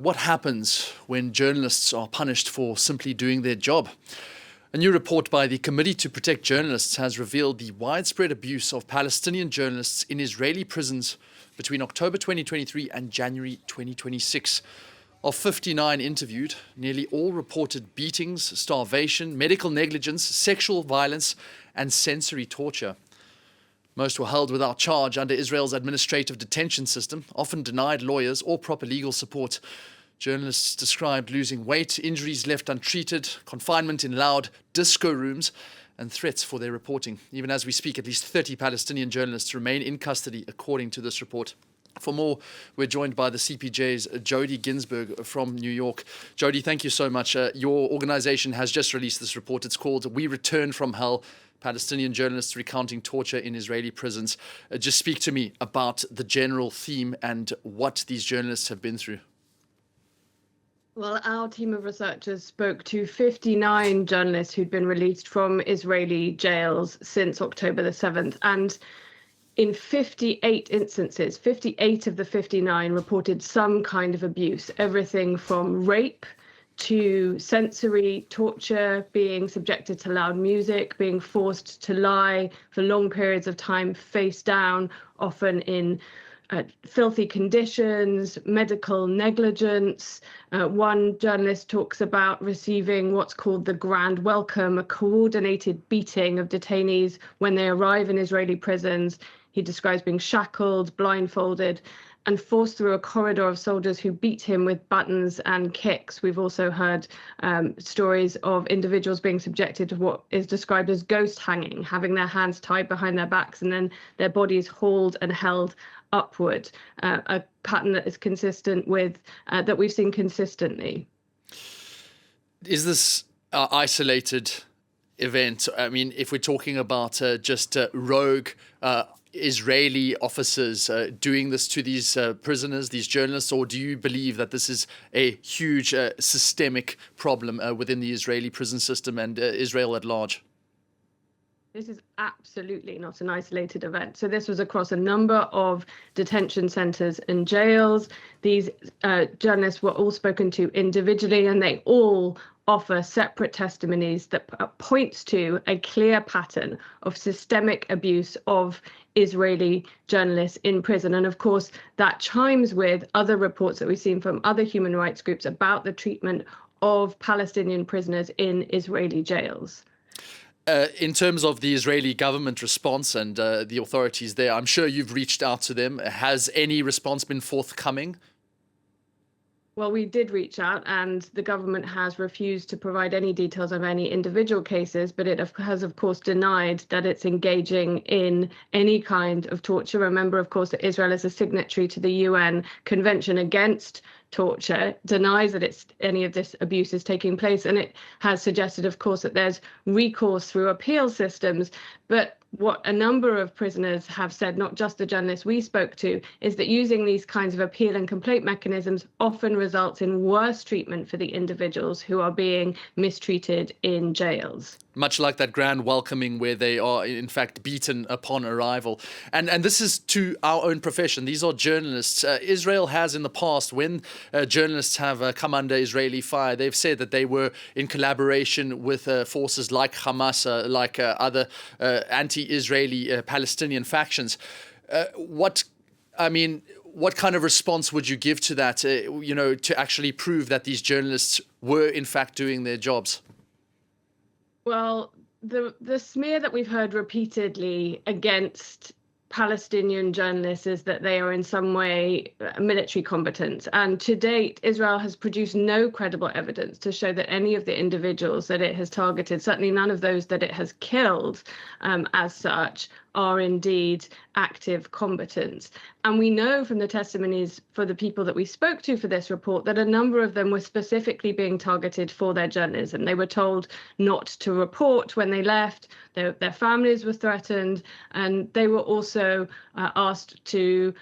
What happens when journalists are punished for simply doing their job? A new report by the Committee to Protect Journalists has revealed the widespread abuse of Palestinian journalists in Israeli prisons between October 2023 and January 2026. Of 59 interviewed, nearly all reported beatings, starvation, medical negligence, sexual violence, and sensory torture. Most were held without charge under Israel's administrative detention system, often denied lawyers or proper legal support. Journalists described losing weight, injuries left untreated, confinement in loud disco rooms, and threats for their reporting. Even as we speak, at least 30 Palestinian journalists remain in custody, according to this report. For more, we're joined by the CPJ's Jody Ginsberg from New York. Jody, thank you so much. Your organization has just released this report. It's called We Return from Hell, Palestinian Journalists Recounting Torture in Israeli Prisons. Just speak to me about the general theme and what these journalists have been through. Well, our team of researchers spoke to 59 journalists who'd been released from Israeli jails since October the 7th. And in 58 instances, 58 of the 59 reported some kind of abuse, everything from rape to sensory torture, being subjected to loud music, being forced to lie for long periods of time face down, often in filthy conditions, medical negligence. One journalist talks about receiving what's called the grand welcome, a coordinated beating of detainees when they arrive in Israeli prisons. He describes being shackled, blindfolded, and forced through a corridor of soldiers who beat him with buttons and kicks. We've also heard stories of individuals being subjected to what is described as ghost hanging, having their hands tied behind their backs and then their bodies hauled and held upward, a pattern that is consistent with that we've seen consistently. Is this isolated event? I mean, if we're talking about just rogue Israeli officers doing this to these prisoners, these journalists, or do you believe that this is a huge systemic problem within the Israeli prison system and Israel at large? This is absolutely not an isolated event. So this was across a number of detention centres and jails. These journalists were all spoken to individually, and they all offer separate testimonies that points to a clear pattern of systemic abuse of Israeli journalists in prison. And of course, that chimes with other reports that we've seen from other human rights groups about the treatment of Palestinian prisoners in Israeli jails. In terms of the Israeli government response and the authorities there, I'm sure you've reached out to them. Has any response been forthcoming? Well, we did reach out, and the government has refused to provide any details of any individual cases, but it has, of course, denied that it's engaging in any kind of torture. Remember, of course, that Israel is a signatory to the UN Convention Against Torture, denies that any of this abuse is taking place, and it has suggested, of course, that there's recourse through appeal systems. But what a number of prisoners have said, not just the journalists we spoke to, is that using these kinds of appeal and complaint mechanisms often results in worse treatment for the individuals who are being mistreated in jails. Much like that grand welcoming where they are, in fact, beaten upon arrival. And this is to our own profession. These are journalists. Israel has in the past, when journalists have come under Israeli fire, they've said that they were in collaboration with forces like Hamas, like other anti-Israeli Palestinian factions. What kind of response would you give to that, to actually prove that these journalists were, in fact, doing their jobs? Well, the smear that we've heard repeatedly against Palestinian journalists is that they are in some way military combatants. And to date, Israel has produced no credible evidence to show that any of the individuals that it has targeted, certainly none of those that it has killed as such, are indeed active combatants. And we know from the testimonies for the people that we spoke to for this report that a number of them were specifically being targeted for their journalism. They were told not to report when they left, their families were threatened, and they were also asked to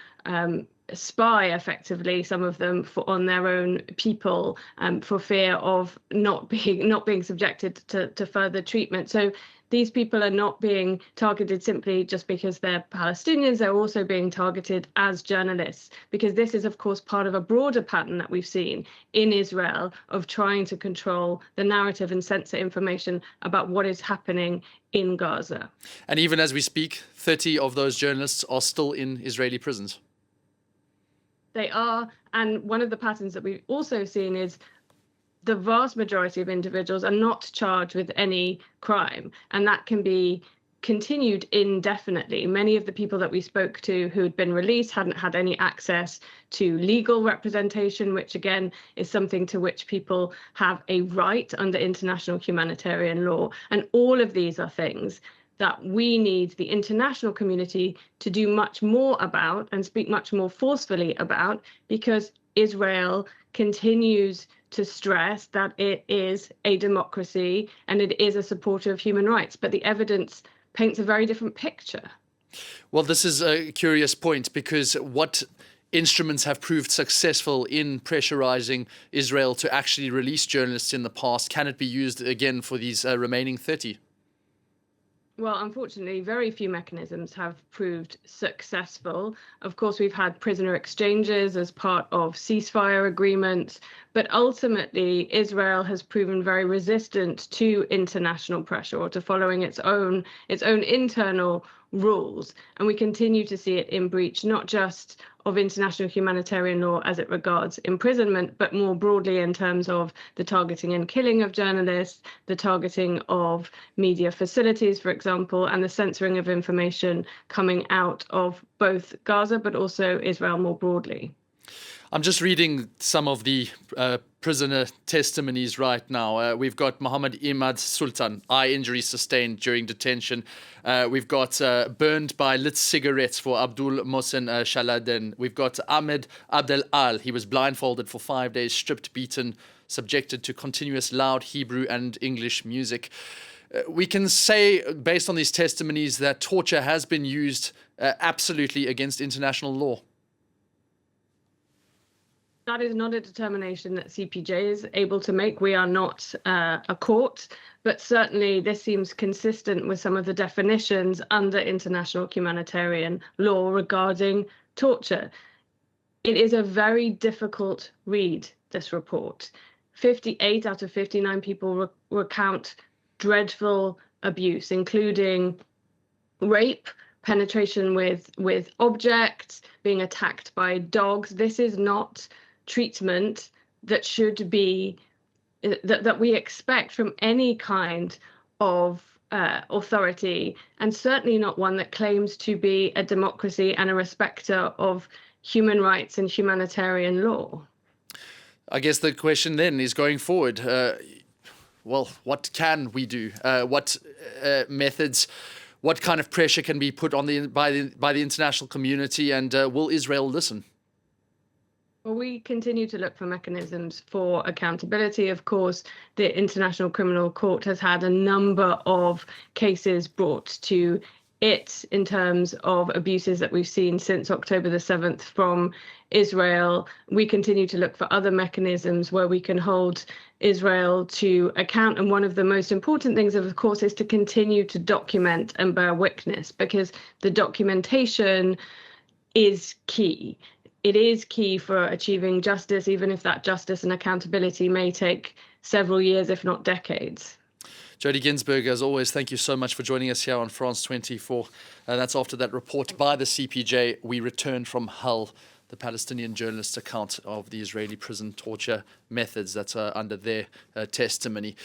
spy effectively, some of them on their own people, for fear of not being subjected to further treatment. So these people are not being targeted simply just because they're Palestinians. They're also being targeted as journalists, because this is, of course, part of a broader pattern that we've seen in Israel of trying to control the narrative and censor information about what is happening in Gaza. And even as we speak, 30 of those journalists are still in Israeli prisons. They are. And one of the patterns that we've also seen is the vast majority of individuals are not charged with any crime, and that can be continued indefinitely. Many of the people that we spoke to who had been released hadn't had any access to legal representation, which again is something to which people have a right under international humanitarian law. And all of these are things that we need the international community to do much more about and speak much more forcefully about, because Israel continues to stress that it is a democracy and it is a supporter of human rights. But the evidence paints a very different picture. Well, this is a curious point, because what instruments have proved successful in pressurizing Israel to actually release journalists in the past? Can it be used again for these remaining 30? Well, unfortunately, very few mechanisms have proved successful. Of course, we've had prisoner exchanges as part of ceasefire agreements, but ultimately, Israel has proven very resistant to international pressure or to following its own internal rules. And we continue to see it in breach, not just of international humanitarian law as it regards imprisonment, but more broadly in terms of the targeting and killing of journalists, the targeting of media facilities, for example, and the censoring of information coming out of both Gaza, but also Israel more broadly. I'm just reading some of the prisoner testimonies right now. We've got Mohammed Imad Sultan, eye injury sustained during detention. We've got burned by lit cigarettes for Abdul Mohsen Shaladen. We've got Ahmed Abdel Al. He was blindfolded for 5 days, stripped, beaten, subjected to continuous loud Hebrew and English music. We can say, based on these testimonies, that torture has been used absolutely against international law. That is not a determination that CPJ is able to make. We are not a court, but certainly this seems consistent with some of the definitions under international humanitarian law regarding torture. It is a very difficult read, this report. 58 out of 59 people recount dreadful abuse, including rape, penetration with objects, being attacked by dogs. This is not treatment that should be that we expect from any kind of authority, and certainly not one that claims to be a democracy and a respecter of human rights and humanitarian law. I guess the question then is, going forward, well, what can we do? What methods, what kind of pressure can be put on by the international community, and will Israel listen? Well, we continue to look for mechanisms for accountability. Of course, the International Criminal Court has had a number of cases brought to it in terms of abuses that we've seen since October the 7th from Israel. We continue to look for other mechanisms where we can hold Israel to account. And one of the most important things, of course, is to continue to document and bear witness, because the documentation is key. It is key for achieving justice, even if that justice and accountability may take several years, if not decades. Jody Ginsberg, as always, thank you so much for joining us here on France 24. That's after that report by the CPJ, We Returned from Hell, the Palestinian journalist's account of the Israeli prison torture methods that's under their testimony.